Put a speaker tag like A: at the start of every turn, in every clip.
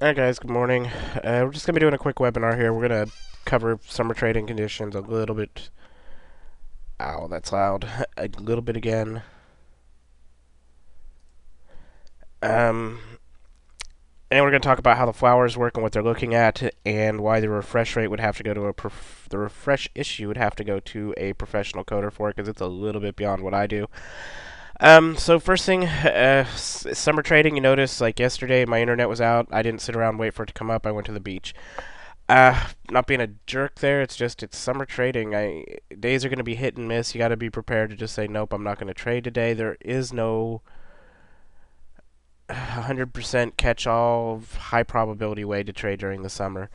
A: Alright guys, good morning. We're just going to be doing a quick webinar here. We're going to cover summer trading conditions a little bit. Ow, that's loud. A little bit again. Um, and we're going to talk about how the flowers work and what they're looking at, and why the refresh rate would have to go to the refresh issue would have to go to a professional coder for it, because it's a little bit beyond what I do. So first thing, summer trading. You notice, like yesterday, my internet was out. I didn't sit around and wait for it to come up. I went to the beach. Not being a jerk there. It's summer trading. Days are going to be hit and miss. You got to be prepared to just say nope. I'm not going to trade today. There is no 100% catch-all, high probability way to trade during the summer.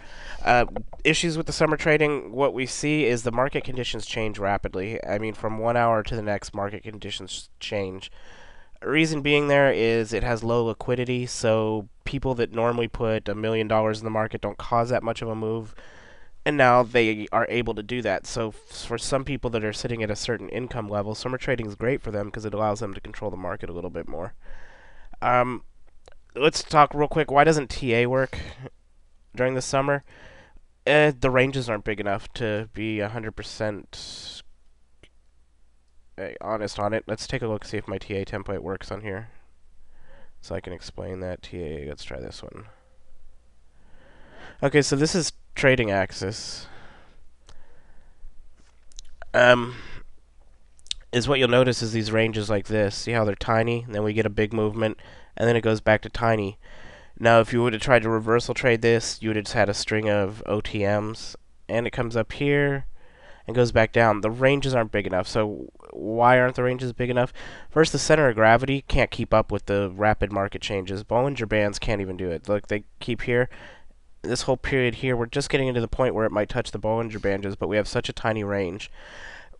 A: Issues with the summer trading. What we see is the market conditions change rapidly. I mean, from 1 hour to the next, market conditions change. Reason being there is it has low liquidity, so people that normally put $1 million in the market don't cause that much of a move, and now they are able to do that. So for some people that are sitting at a certain income level, summer trading is great for them because it allows them to control the market a little bit more. Um, let's talk real quick. Why doesn't TA work during the summer? The ranges aren't big enough to be 100% honest on it. Let's take a look, see if my TA template works on here, so I can explain that. TA, let's try this one. Okay, so this is trading axis. Is what you'll notice is these ranges like this. See how they're tiny, and then we get a big movement, and then it goes back to tiny. Now, if you would have tried to reversal trade this, you would have just had a string of OTMs, and it comes up here and goes back down. The ranges aren't big enough. So why aren't the ranges big enough? First, the center of gravity can't keep up with the rapid market changes. Bollinger Bands can't even do it. Look, they keep here. This whole period here, we're just getting into the point where it might touch the Bollinger Bands, but we have such a tiny range.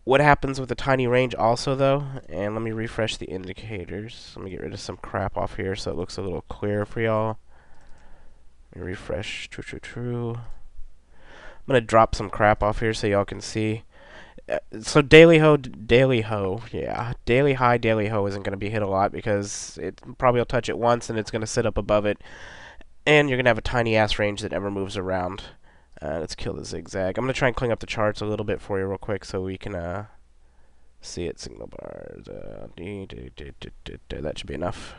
A: What happens with the tiny range also, though, and let me refresh the indicators. Let me get rid of some crap off here so it looks a little clearer for y'all. Let me refresh. True. I'm going to drop some crap off here so y'all can see. So daily ho, yeah. Daily high, daily ho isn't going to be hit a lot because it probably will touch it once and it's going to sit up above it. And you're going to have a tiny ass range that never moves around. Let's kill the zigzag. I'm going to try and clean up the charts a little bit for you real quick so we can see it. Signal bars. That should be enough.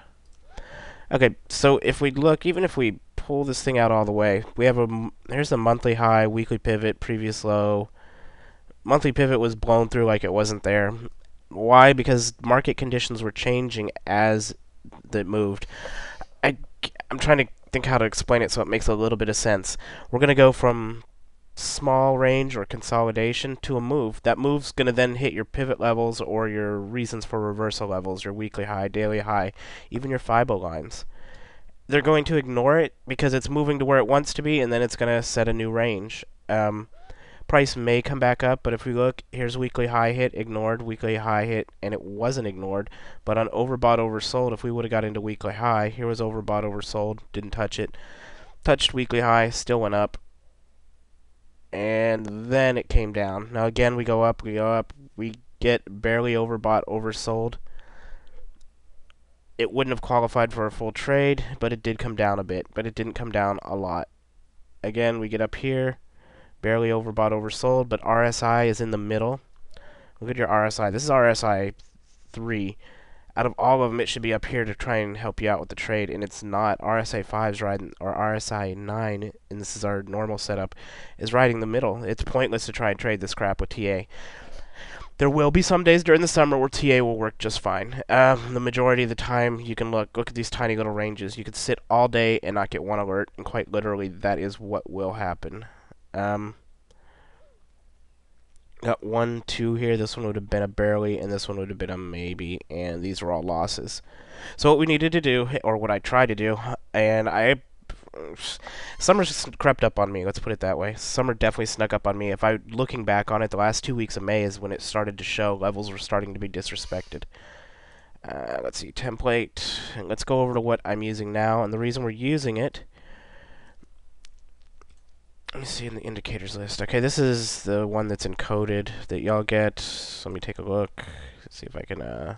A: Okay, so if we look, even if we pull this thing out all the way, we have here's the monthly high, weekly pivot, previous low. Monthly pivot was blown through like it wasn't there. Why? Because market conditions were changing as it moved. I'm trying to think how to explain it so it makes a little bit of sense. We're going to go from small range or consolidation to a move. That move's going to then hit your pivot levels or your reasons for reversal levels, your weekly high, daily high, even your FIBO lines. They're going to ignore it because it's moving to where it wants to be, and then it's going to set a new range. Price may come back up, but if we look, here's weekly high hit, ignored, weekly high hit, and it wasn't ignored. But on overbought, oversold, if we would have got into weekly high, here was overbought, oversold, didn't touch it. Touched weekly high, still went up. And then it came down. Now again, we go up, we get barely overbought, oversold. It wouldn't have qualified for a full trade, but it did come down a bit, but it didn't come down a lot. Again, we get up here, barely overbought, oversold, but RSI is in the middle. Look at your RSI. This is RSI 3. Out of all of them, it should be up here to try and help you out with the trade, and it's not. RSI 5 is riding, or RSI 9, and this is our normal setup, is riding the middle. It's pointless to try and trade this crap with TA. There will be some days during the summer where TA will work just fine. The majority of the time, you can look at these tiny little ranges. You could sit all day and not get one alert, and quite literally, that is what will happen. Got 1, 2 here. This one would have been a barely, and this one would have been a maybe, and these are all losses. So what we needed to do, or what I tried to do, and summer just crept up on me. Let's put it that way. Summer definitely snuck up on me. Looking back on it, the last 2 weeks of May is when it started to show. Levels were starting to be disrespected. Let's see, template. And let's go over to what I'm using now, and the reason we're using it. Let me see in the indicators list. Okay, this is the one that's encoded that y'all get. So let me take a look. Let's see if I can.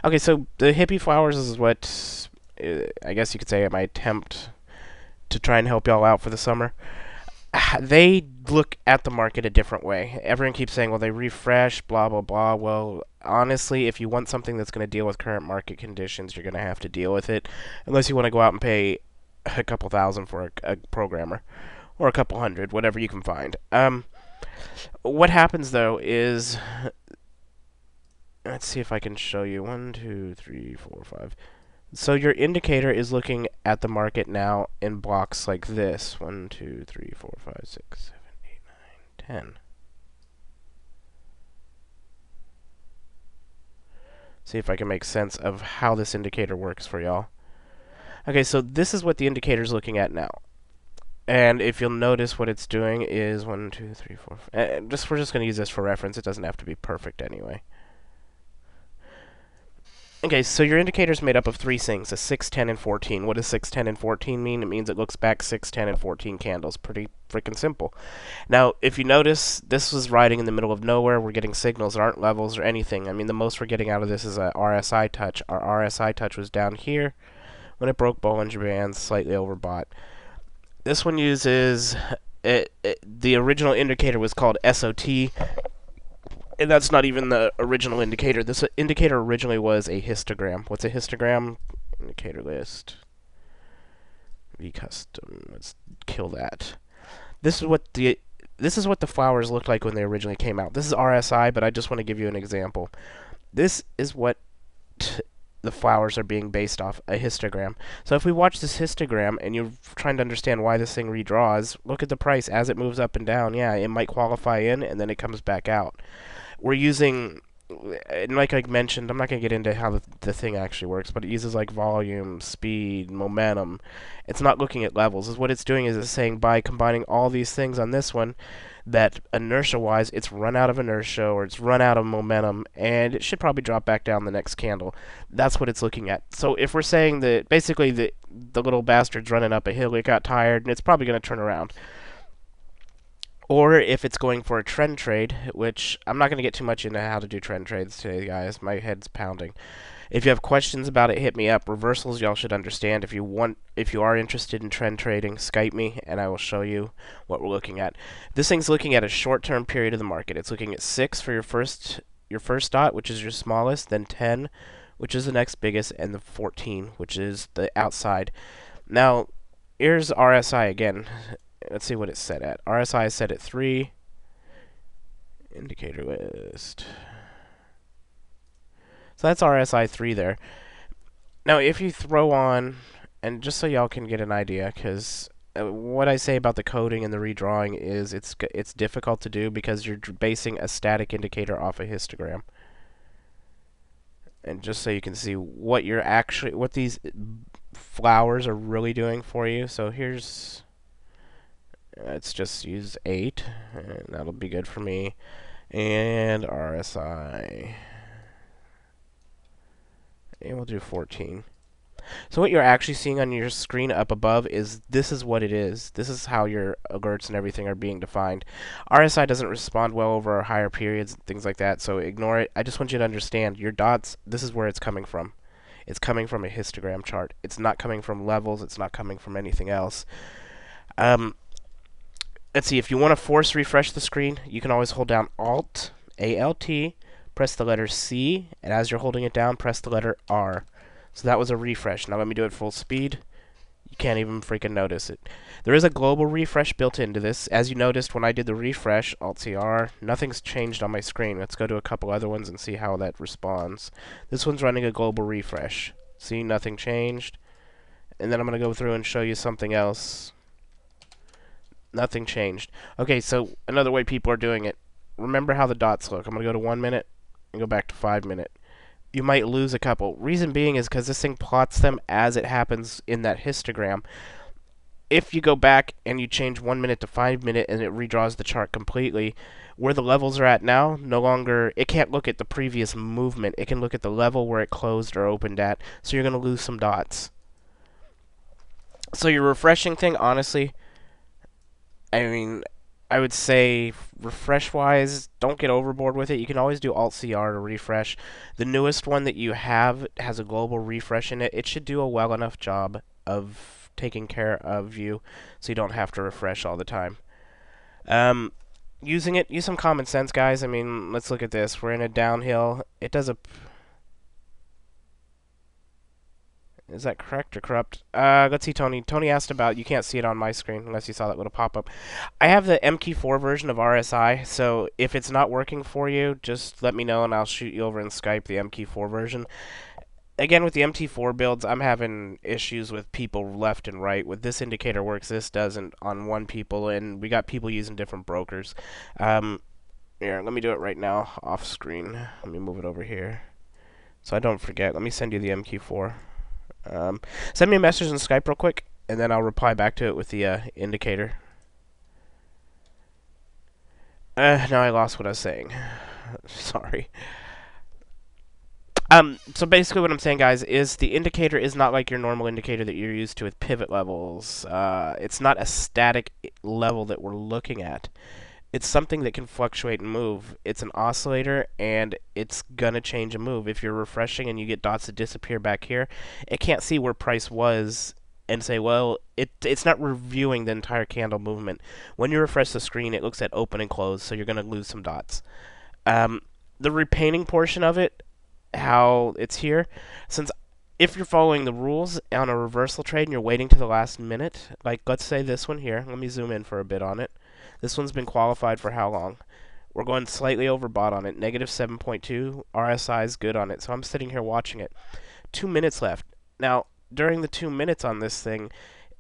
A: Okay, so the Hippie Flowers is what I guess you could say my attempt to try and help y'all out for the summer. They look at the market a different way. Everyone keeps saying, well, they refresh, blah, blah, blah. Well, honestly, if you want something that's going to deal with current market conditions, you're going to have to deal with it. Unless you want to go out and pay a couple thousand for a programmer. Or a couple hundred, whatever you can find. What happens, though, is... Let's see if I can show you. 1, 2, 3, 4, 5. So your indicator is looking at the market now in blocks like this. 1, 2, 3, 4, 5, 6, 7, 8, 9, 10. See if I can make sense of how this indicator works for y'all. Okay, so this is what the indicator is looking at now. And if you'll notice, what it's doing is 1, 2, 3, 4. We're just going to use this for reference. It doesn't have to be perfect anyway. Okay, so your indicator is made up of 3 things, a 6, 10, and 14. What does 6, 10, and 14 mean? It means it looks back 6, 10, and 14 candles. Pretty freaking simple. Now, if you notice, this was riding in the middle of nowhere. We're getting signals that aren't levels or anything. I mean, the most we're getting out of this is a RSI touch. Our RSI touch was down here when it broke Bollinger Bands, slightly overbought. This one uses... the original indicator was called SOT. And that's not even the original indicator. This indicator originally was a histogram. What's a histogram? Indicator list. V-custom. Let's kill that. This is what the flowers looked like when they originally came out. This is RSI, but I just want to give you an example. This is what the flowers are being based off, a histogram. So if we watch this histogram and you're trying to understand why this thing redraws, look at the price as it moves up and down. Yeah, it might qualify in and then it comes back out. We're using, and like I mentioned, I'm not going to get into how the thing actually works, but it uses like volume, speed, momentum. It's not looking at levels. What it's doing is it's saying by combining all these things on this one, that inertia-wise, it's run out of inertia or it's run out of momentum, and it should probably drop back down the next candle. That's what it's looking at. So if we're saying that basically the little bastard's running up a hill, it got tired, and it's probably going to turn around. Or if it's going for a trend trade, which I'm not going to get too much into how to do trend trades today, guys. My head's pounding. If you have questions about it, hit me up. Reversals, y'all should understand. If you are interested in trend trading, Skype me, and I will show you what we're looking at. This thing's looking at a short-term period of the market. It's looking at 6 for your first dot, which is your smallest, then 10, which is the next biggest, and the 14, which is the outside. Now, here's RSI again. Let's see what it's set at. RSI is set at 3. Indicator list. So that's RSI 3 there. Now, if you throw on, and just so y'all can get an idea, because what I say about the coding and the redrawing is it's difficult to do because you're basing a static indicator off a histogram. And just so you can see what these flowers are really doing for you. So here's... Let's just use 8, and that'll be good for me. And RSI. And we'll do 14. So what you're actually seeing on your screen up above is this is what it is. This is how your alerts and everything are being defined. RSI doesn't respond well over higher periods and things like that, so ignore it. I just want you to understand your dots, this is where it's coming from. It's coming from a histogram chart. It's not coming from levels. It's not coming from anything else. Let's see, if you want to force refresh the screen, you can always hold down Alt, A-L-T, press the letter C, and as you're holding it down, press the letter R. So that was a refresh. Now let me do it full speed. You can't even freaking notice it. There is a global refresh built into this. As you noticed when I did the refresh, Alt-CR, nothing's changed on my screen. Let's go to a couple other ones and see how that responds. This one's running a global refresh. See, nothing changed. And then I'm going to go through and show you something else. Nothing changed. Okay, so another way people are doing it. Remember how the dots look. I'm going to go to 1 minute and go back to 5 minute. You might lose a couple. Reason being is because this thing plots them as it happens in that histogram. If you go back and you change 1 minute to 5 minute and it redraws the chart completely, where the levels are at now, no longer, it can't look at the previous movement. It can look at the level where it closed or opened at, so you're going to lose some dots. So your refreshing thing, honestly, I mean, I would say refresh-wise, don't get overboard with it. You can always do Alt-CR to refresh. The newest one that you have has a global refresh in it. It should do a well enough job of taking care of you, so you don't have to refresh all the time. Using it, use some common sense, guys. I mean, let's look at this. We're in a downhill. It does a... Is that correct or corrupt? Let's see, Tony. Tony asked about, you can't see it on my screen unless you saw that little pop-up. I have the MK4 version of RSI, so if it's not working for you, just let me know and I'll shoot you over in Skype the MK4 version. Again, with the MT4 builds, I'm having issues with people left and right. With this indicator works, this doesn't on one people, and we got people using different brokers. Here, let me do it right now, off screen. Let me move it over here. So I don't forget, let me send you the MQ4. Send me a message on Skype real quick, and then I'll reply back to it with the indicator. Now I lost what I was saying. Sorry. So basically what I'm saying, guys, is the indicator is not like your normal indicator that you're used to with pivot levels. It's not a static level that we're looking at. It's something that can fluctuate and move. It's an oscillator, and it's gonna change a move. If you're refreshing and you get dots that disappear back here, it can't see where price was and say, well, it's not reviewing the entire candle movement. When you refresh the screen, it looks at open and close, so you're gonna lose some dots. The repainting portion of it, how it's here, since if you're following the rules on a reversal trade and you're waiting to the last minute, like let's say this one here, let me zoom in for a bit on it. This one's been qualified for how long? We're going slightly overbought on it, negative 7.2. RSI is good on it, so I'm sitting here watching it. 2 minutes left. Now, during the 2 minutes on this thing,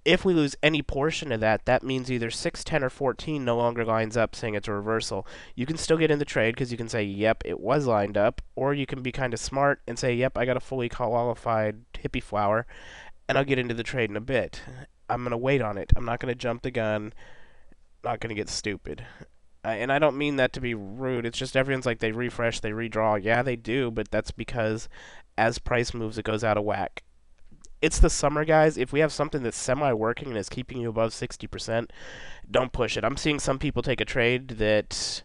A: if we lose any portion of that, that means either 6, 10, or 14 no longer lines up saying it's a reversal. You can still get in the trade because you can say, yep, it was lined up, or you can be kind of smart and say, yep, I got a fully qualified hippie flower, and I'll get into the trade in a bit. I'm going to wait on it. I'm not going to jump the gun. Not going to get stupid. And I don't mean that to be rude. It's just everyone's like, they refresh, they redraw. Yeah, they do, but that's because as price moves, it goes out of whack. It's the summer, guys. If we have something that's semi-working and is keeping you above 60%, don't push it. I'm seeing some people take a trade that,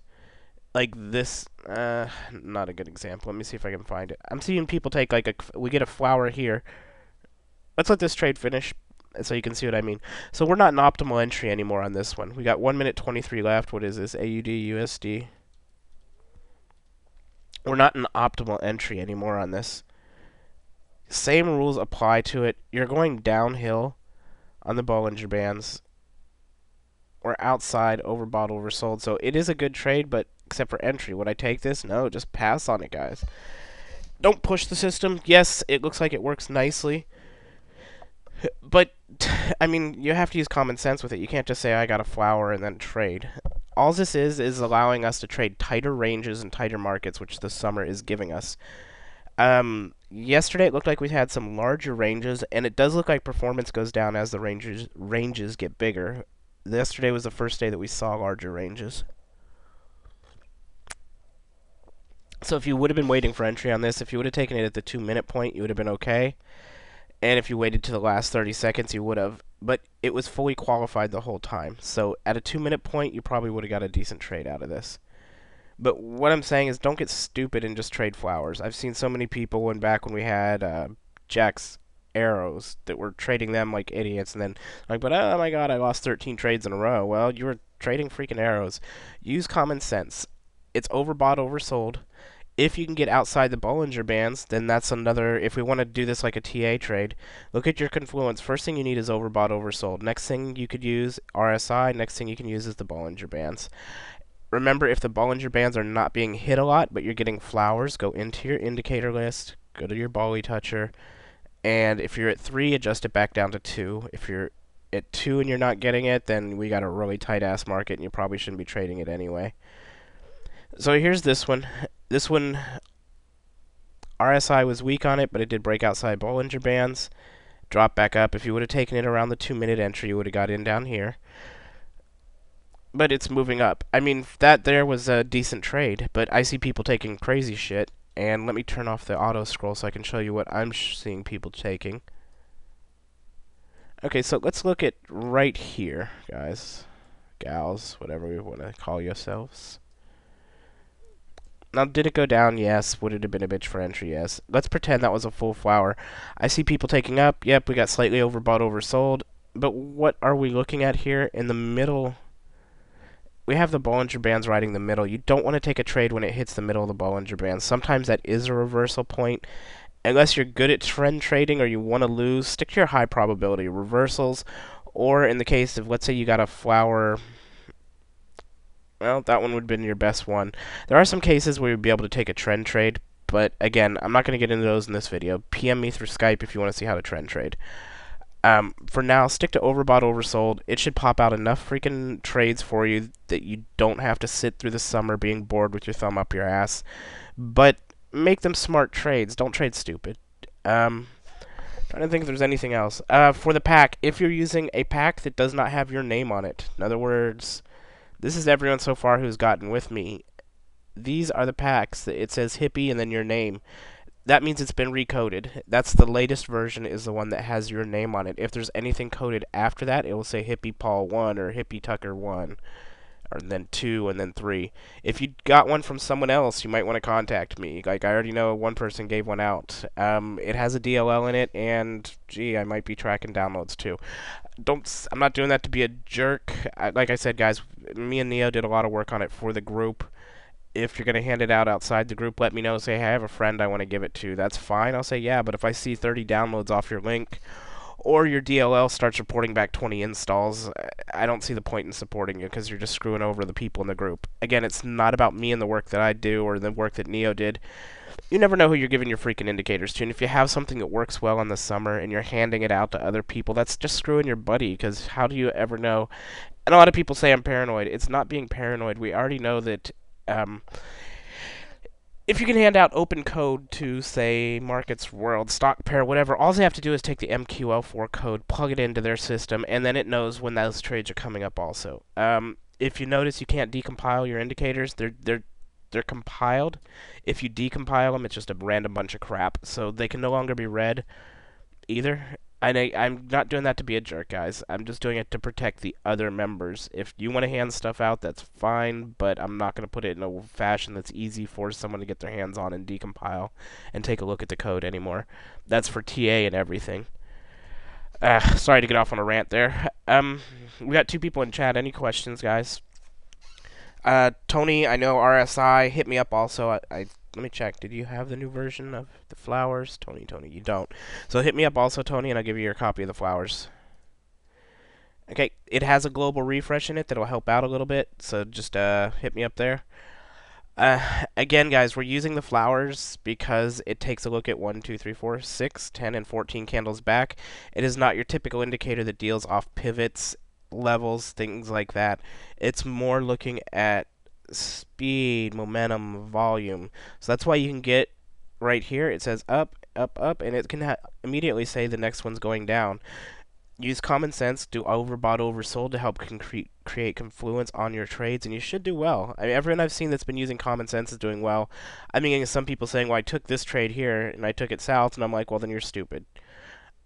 A: like this, not a good example. Let me see if I can find it. I'm seeing people take, like, we get a flower here. Let's let this trade finish so you can see what I mean. So we're not an optimal entry anymore on this one. We got 1 minute 23 left. What is this? AUD, USD. We're not an optimal entry anymore on this. Same rules apply to it. You're going downhill on the Bollinger Bands. We're outside, overbought, oversold. So it is a good trade, but except for entry. Would I take this? No, just pass on it, guys. Don't push the system. Yes, it looks like it works nicely. But, I mean, you have to use common sense with it. You can't just say, I got a flower and then trade. All this is allowing us to trade tighter ranges and tighter markets, which the summer is giving us. Yesterday it looked like we had some larger ranges, and it does look like performance goes down as the ranges get bigger. Yesterday was the first day that we saw larger ranges. So if you would have been waiting for entry on this, if you would have taken it at the 2 minute point, you would have been okay. And if you waited to the last 30 seconds, you would have. But it was fully qualified the whole time. So at a 2 minute point, you probably would have got a decent trade out of this. But what I'm saying is don't get stupid and just trade flowers. I've seen so many people back when we had Jack's arrows that were trading them like idiots. And then like, but oh my god, I lost 13 trades in a row. Well, you were trading freaking arrows. Use common sense. It's overbought, oversold. If you can get outside the Bollinger Bands, then that's another, if we want to do this like a TA trade, look at your confluence. First thing you need is overbought, oversold. Next thing you could use RSI. Next thing you can use is the Bollinger Bands. Remember, if the Bollinger Bands are not being hit a lot, but you're getting flowers, go into your indicator list, go to your Bolly Toucher, and if you're at 3, adjust it back down to 2. If you're at 2 and you're not getting it, then we got a really tight-ass market, and you probably shouldn't be trading it anyway. So here's this one. This one, RSI was weak on it, but it did break outside Bollinger Bands. Drop back up. If you would have taken it around the 2 minute entry, you would have got in down here. But it's moving up. I mean, that there was a decent trade, but I see people taking crazy shit. And let me turn off the auto scroll so I can show you what I'm seeing people taking. Okay, so let's look at right here, guys. Gals, whatever we want to call yourselves. Now, did it go down? Yes. Would it have been a bitch for entry? Yes. Let's pretend that was a full flower. I see people taking up. Yep, we got slightly overbought, oversold. But what are we looking at here? In the middle, we have the Bollinger Bands riding the middle. You don't want to take a trade when it hits the middle of the Bollinger Bands. Sometimes that is a reversal point. Unless you're good at trend trading or you want to lose, stick to your high probability reversals. Or in the case of, let's say you got a flower, well, that one would have been your best one. There are some cases where you'd be able to take a trend trade, but again, I'm not going to get into those in this video. PM me through Skype if you want to see how to trend trade. For now, stick to overbought, oversold. It should pop out enough freaking trades for you that you don't have to sit through the summer being bored with your thumb up your ass. But make them smart trades. Don't trade stupid. Trying to think if there's anything else. For the pack, if you're using a pack that does not have your name on it, in other words, this is everyone so far who's gotten with me. These are the packs. It says Hippie and then your name. That means it's been recoded. That's the latest version, is the one that has your name on it. If there's anything coded after that, it will say Hippie Paul 1 or Hippie Tucker 1, or then 2 and then 3. If you got one from someone else, you might want to contact me. Like, I already know one person gave one out. It has a DLL in it, and gee, I might be tracking downloads too. I'm not doing that to be a jerk. Like I said, guys, me and Neo did a lot of work on it for the group. If you're going to hand it out outside the group, let me know. Say, hey, I have a friend I want to give it to. That's fine. I'll say, yeah, but if I see 30 downloads off your link, or your DLL starts reporting back 20 installs, I don't see the point in supporting you, because you're just screwing over the people in the group. Again, it's not about me and the work that I do, or the work that Neo did. You never know who you're giving your freaking indicators to, and if you have something that works well in the summer, and you're handing it out to other people, that's just screwing your buddy, because how do you ever know? And a lot of people say I'm paranoid. It's not being paranoid. We already know that if you can hand out open code to, say, Markets World, Stock Pair, whatever, all they have to do is take the MQL4 code, plug it into their system, and then it knows when those trades are coming up also. If you notice you can't decompile your indicators, they're compiled. If you decompile them, it's just a random bunch of crap, so they can no longer be read either. I'm not doing that to be a jerk, guys. I'm just doing it to protect the other members. If you want to hand stuff out, that's fine, but I'm not going to put it in a fashion that's easy for someone to get their hands on and decompile and take a look at the code anymore. That's for TA and everything. Sorry to get off on a rant there. We got 2 people in chat. Any questions, guys? Tony, I know RSI. Hit me up also. Let me check. Did you have the new version of the flowers? Tony, you don't. So hit me up also, Tony, and I'll give you your copy of the flowers. Okay, it has a global refresh in it that'll help out a little bit, so just hit me up there. Again, guys, we're using the flowers because it takes a look at 1, 2, 3, 4, 6, 10, and 14 candles back. It is not your typical indicator that deals off pivots, levels, things like that. It's more looking at speed, momentum, volume. So that's why you can get right here, it says up, up, up, and it can immediately say the next one's going down. Use common sense, do overbought, oversold to help create confluence on your trades, and you should do well. I mean, everyone I've seen that's been using common sense is doing well. I'm getting some people saying, well, I took this trade here, and I took it south, and I'm like, well, then you're stupid.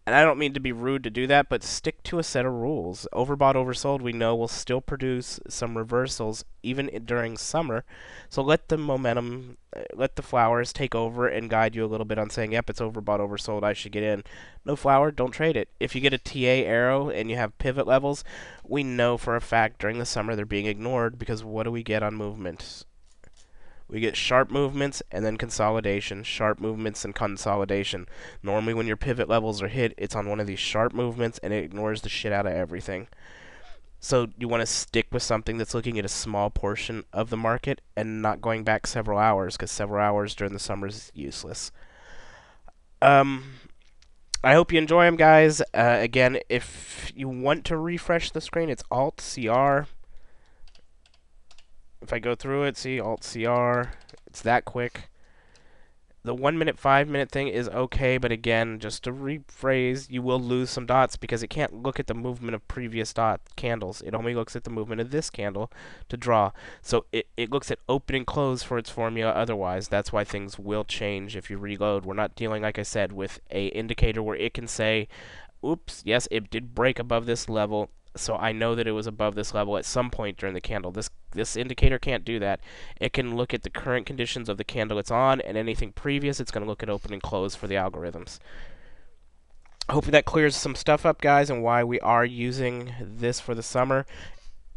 A: And I don't mean to be rude to do that, but stick to a set of rules. Overbought, oversold, we know will still produce some reversals even during summer. So let the momentum, let the flowers take over and guide you a little bit on saying, yep, it's overbought, oversold, I should get in. No flower, don't trade it. If you get a TA arrow and you have pivot levels, we know for a fact during the summer they're being ignored, because what do we get on movement? We get sharp movements and then consolidation, sharp movements and consolidation. Normally when your pivot levels are hit, it's on one of these sharp movements and it ignores the shit out of everything. So you want to stick with something that's looking at a small portion of the market and not going back several hours, because several hours during the summer is useless. I hope you enjoy them, guys. Again, if you want to refresh the screen, it's AltCr. If I go through it, see, AltCr, it's that quick. The 1 minute, 5 minute thing is okay, but again, just to rephrase, you will lose some dots because it can't look at the movement of previous candles. It only looks at the movement of this candle to draw. So it looks at open and close for its formula otherwise. That's why things will change if you reload. We're not dealing, like I said, with a indicator where it can say, oops, yes, it did break above this level, so I know that it was above this level at some point during the candle. This indicator can't do that. It can look at the current conditions of the candle it's on, and anything previous, it's going to look at open and close for the algorithms. Hopefully that clears some stuff up, guys, and why we are using this for the summer.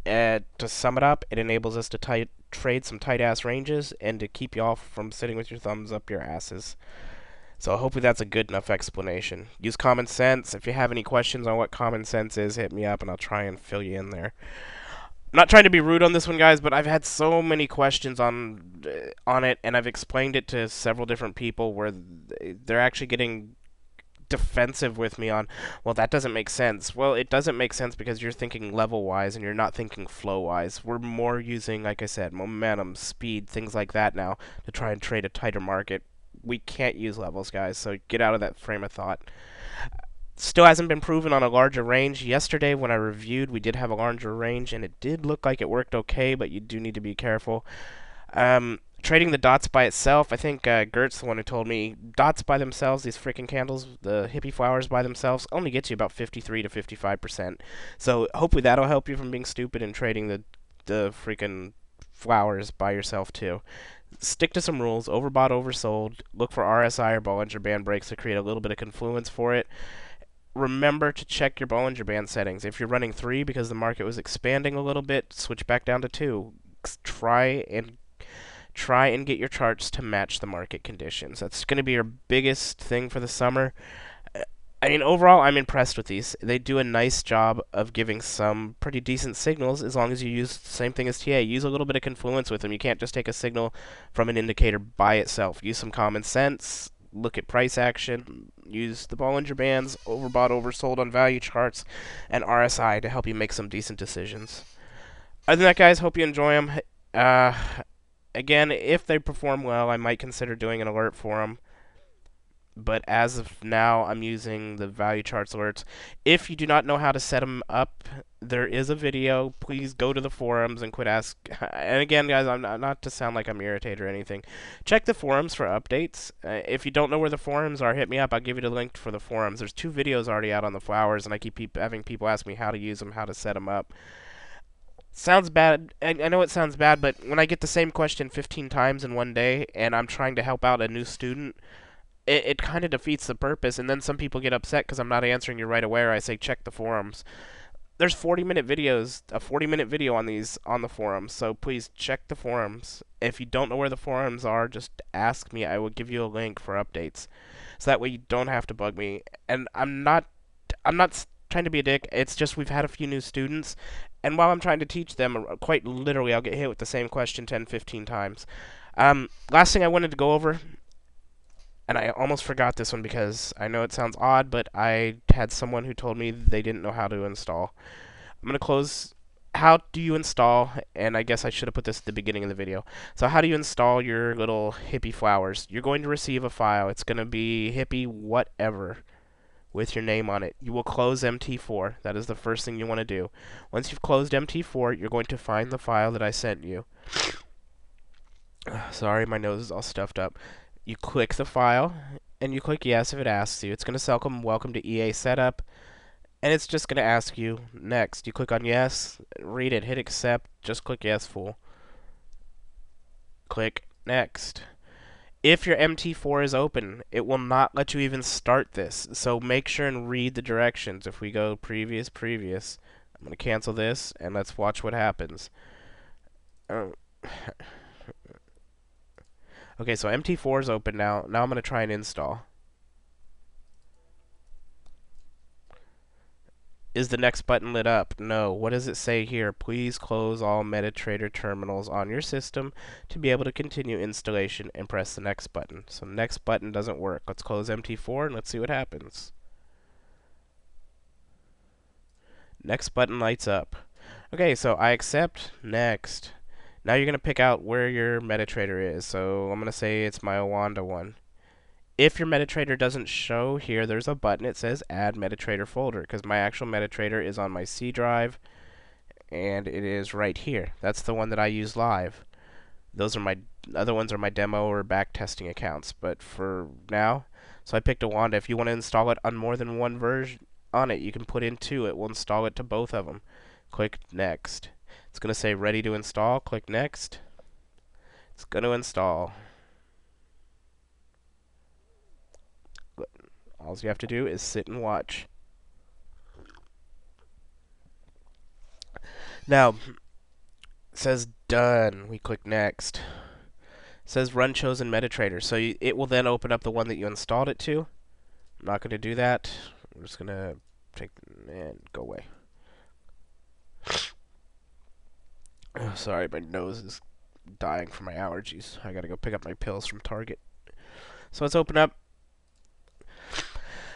A: To sum it up, it enables us to trade some tight-ass ranges and to keep y'all from sitting with your thumbs up your asses. So hopefully that's a good enough explanation. Use common sense. If you have any questions on what common sense is, hit me up and I'll try and fill you in there. I'm not trying to be rude on this one, guys, but I've had so many questions on it, and I've explained it to several different people where they're actually getting defensive with me on, well, that doesn't make sense. Well, it doesn't make sense because you're thinking level wise and you're not thinking flow wise. We're more using, like I said, momentum, speed, things like that now to try and trade a tighter market. We can't use levels, guys, so get out of that frame of thought. Still hasn't been proven on a larger range. Yesterday, when I reviewed, we did have a larger range, and it did look like it worked okay, but you do need to be careful. Trading the dots by itself, I think Gert's the one who told me dots by themselves, these freaking candles, the hippie flowers by themselves, only gets you about 53 to 55%. So hopefully that'll help you from being stupid and trading the freaking flowers by yourself too. Stick to some rules. Overbought, oversold. Look for RSI or Bollinger Band breaks to create a little bit of confluence for it. Remember to check your Bollinger Band settings. If you're running 3 because the market was expanding a little bit, switch back down to 2. Try and get your charts to match the market conditions. That's going to be your biggest thing for the summer. I mean, overall, I'm impressed with these. They do a nice job of giving some pretty decent signals as long as you use the same thing as TA. Use a little bit of confluence with them. You can't just take a signal from an indicator by itself. Use some common sense. Look at price action. Use the Bollinger Bands, overbought, oversold on value charts, and RSI to help you make some decent decisions. Other than that, guys, hope you enjoy them. Again, if they perform well, I might consider doing an alert for them. But as of now, I'm using the value charts alerts. If you do not know how to set them up, there is a video. Please go to the forums and quit ask. And again, guys, I'm not to sound like I'm irritated or anything. Check the forums for updates. If you don't know where the forums are, hit me up. I'll give you the link for the forums. There's 2 videos already out on the flowers, and I keep having people ask me how to use them, how to set them up. Sounds bad. I know it sounds bad, but when I get the same question 15 times in one day, and I'm trying to help out a new student, it kind of defeats the purpose. And then some people get upset because I'm not answering you right away, or I say check the forums. There's 40-minute videos, a 40-minute video on these on the forums, so please check the forums. If you don't know where the forums are, just ask me. I will give you a link for updates, so that way you don't have to bug me. And I'm not trying to be a dick. It's just we've had a few new students, and while I'm trying to teach them, quite literally, I'll get hit with the same question 10, 15 times. Last thing I wanted to go over, and I almost forgot this one because I know it sounds odd, but I had someone who told me they didn't know how to install. I'm going to close. How do you install? And I guess I should have put this at the beginning of the video. So how do you install your little hippie flowers? You're going to receive a file. It's going to be hippie whatever with your name on it. You will close MT4. That is the first thing you want to do. Once you've closed MT4, you're going to find the file that I sent you. Sorry, my nose is all stuffed up. You click the file, and you click yes if it asks you. It's going to say welcome to EA Setup, and it's just going to ask you next. You click on yes, read it, hit accept, just click yes, fool. Click next. If your MT4 is open, it will not let you even start this. So make sure and read the directions. If we go previous, I'm going to cancel this, and let's watch what happens. Okay, so MT4 is open now. Now I'm going to try and install. Is the next button lit up? No. What does it say here? Please close all MetaTrader terminals on your system to be able to continue installation and press the next button. So next button doesn't work. Let's close MT4 and let's see what happens. Next button lights up. Okay, so I accept. Next. Now you're going to pick out where your MetaTrader is. So I'm going to say it's my Owanda one. If your MetaTrader doesn't show here, there's a button. It says Add MetaTrader Folder, because my actual MetaTrader is on my C drive, and it is right here. That's the one that I use live. Those are my other ones are my demo or back testing accounts. But for now, so I picked Owanda. If you want to install it on more than one version on it, you can put in 2. It will install it to both of them. Click Next. It's going to say Ready to Install. Click Next. It's going to install. All you have to do is sit and watch. Now, it says done. We click next. It says run chosen MetaTrader. So it will then open up the one that you installed it to. I'm not going to do that. I'm just going to take and go away. Oh, sorry, my nose is dying from my allergies. I gotta go pick up my pills from Target. So let's open up.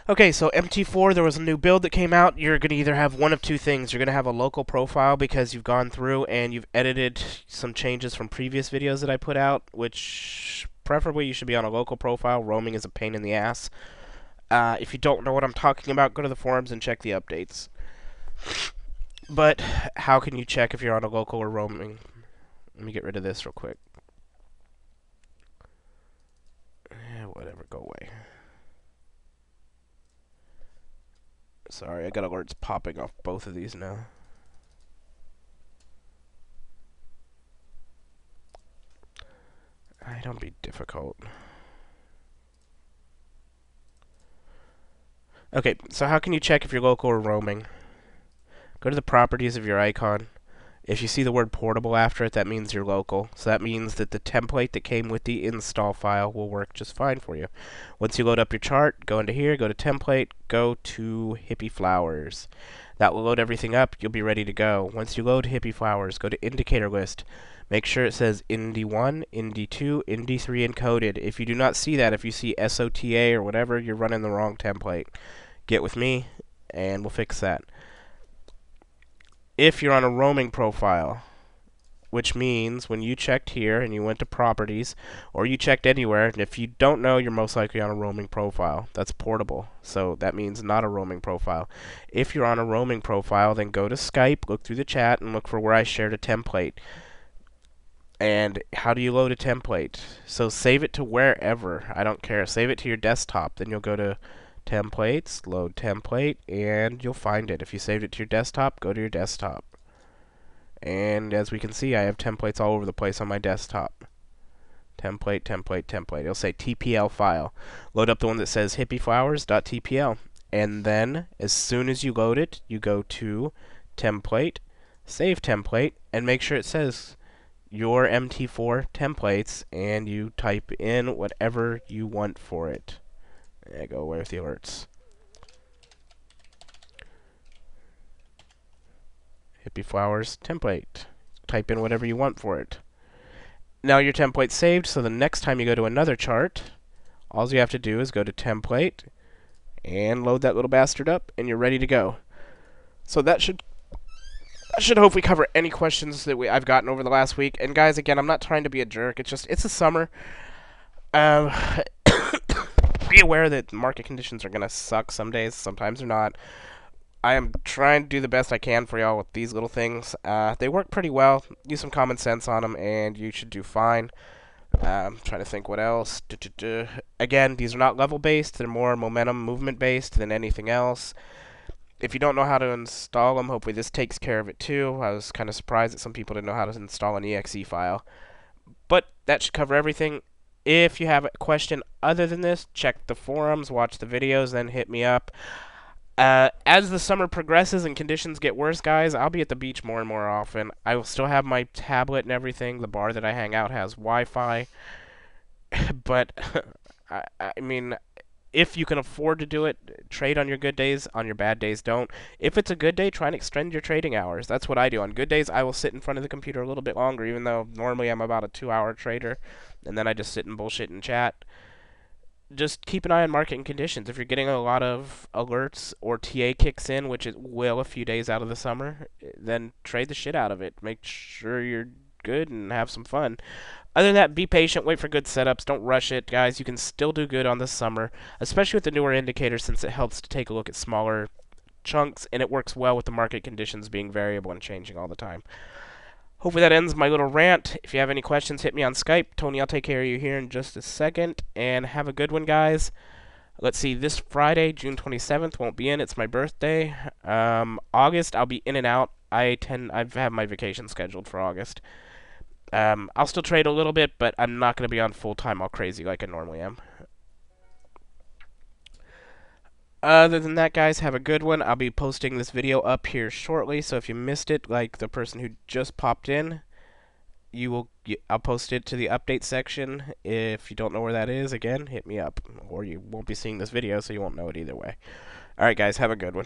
A: Okay, so MT4, there was a new build that came out. You're going to either have one of two things. You're going to have a local profile because you've gone through and you've edited some changes from previous videos that I put out, which preferably you should be on a local profile. Roaming is a pain in the ass. If you don't know what I'm talking about, go to the forums and check the updates. But how can you check if you're on a local or roaming? Let me get rid of this real quick. Whatever, go away. Sorry, I got alerts popping off both of these now. Don't be difficult. Okay, so how can you check if you're local or roaming? Go to the properties of your icon. If you see the word portable after it, that means you're local. So that means that the template that came with the install file will work just fine for you. Once you load up your chart, go into here, go to template, go to Hippie Flowers. That will load everything up. You'll be ready to go. Once you load Hippie Flowers, go to indicator list. Make sure it says Indy1, Indy2, Indy3 encoded. If you do not see that, if you see SOTA or whatever, you're running the wrong template. Get with me, and we'll fix that. If you're on a roaming profile, which means when you checked here and you went to properties, or you checked anywhere, and if you don't know, you're most likely on a roaming profile. That's portable, so that means not a roaming profile. If you're on a roaming profile, then go to Skype, look through the chat, and look for where I shared a template. And how do you load a template? So save it to wherever. I don't care. Save it to your desktop. Then you'll go to templates, load template, and you'll find it. If you saved it to your desktop, go to your desktop. And as we can see, I have templates all over the place on my desktop. Template, template, template. It'll say TPL file. Load up the one that says hippieflowers.tpl. And then, as soon as you load it, you go to template, save template, and make sure it says your MT4 templates, and you type in whatever you want for it. Yeah, go away with the alerts. Hippie Flowers template. Type in whatever you want for it. Now your template's saved, so the next time you go to another chart, all you have to do is go to template and load that little bastard up, and you're ready to go. So that should hopefully cover any questions that I've gotten over the last week. And guys, again, I'm not trying to be a jerk. It's the summer. Be aware that market conditions are going to suck some days. Sometimes they're not. I am trying to do the best I can for y'all with these little things. They work pretty well. Use some common sense on them, and you should do fine. I'm trying to think what else. Again, these are not level-based. They're more momentum movement-based than anything else. If you don't know how to install them, hopefully this takes care of it too. I was kind of surprised that some people didn't know how to install an exe file. But that should cover everything. If you have a question other than this, check the forums, watch the videos, then hit me up. As the summer progresses and conditions get worse, guys, I'll be at the beach more and more often. I will still have my tablet and everything. The bar that I hang out has Wi-Fi. But, I mean, if you can afford to do it, trade on your good days. On your bad days, don't. If it's a good day, try and extend your trading hours. That's what I do. On good days, I will sit in front of the computer a little bit longer, even though normally I'm about a 2-hour trader. And then I just sit and bullshit and chat. Just keep an eye on market conditions. If you're getting a lot of alerts or TA kicks in, which it will a few days out of the summer, then trade the shit out of it. Make sure you're good and have some fun. Other than that, be patient, wait for good setups, don't rush it, guys. You can still do good on this summer, especially with the newer indicators, since it helps to take a look at smaller chunks, and it works well with the market conditions being variable and changing all the time. Hopefully that ends my little rant. If you have any questions, hit me on Skype. Tony, I'll take care of you here in just a second. And have a good one, guys. Let's see, this Friday, June 27th, won't be in. It's my birthday. August, I'll be in and out. I have my vacation scheduled for August. I'll still trade a little bit, but I'm not going to be on full-time all crazy like I normally am. Other than that, guys, have a good one. I'll be posting this video up here shortly, so if you missed it, like the person who just popped in, I'll post it to the update section. If you don't know where that is, again, hit me up, or you won't be seeing this video, so you won't know it either way. All right, guys, have a good one.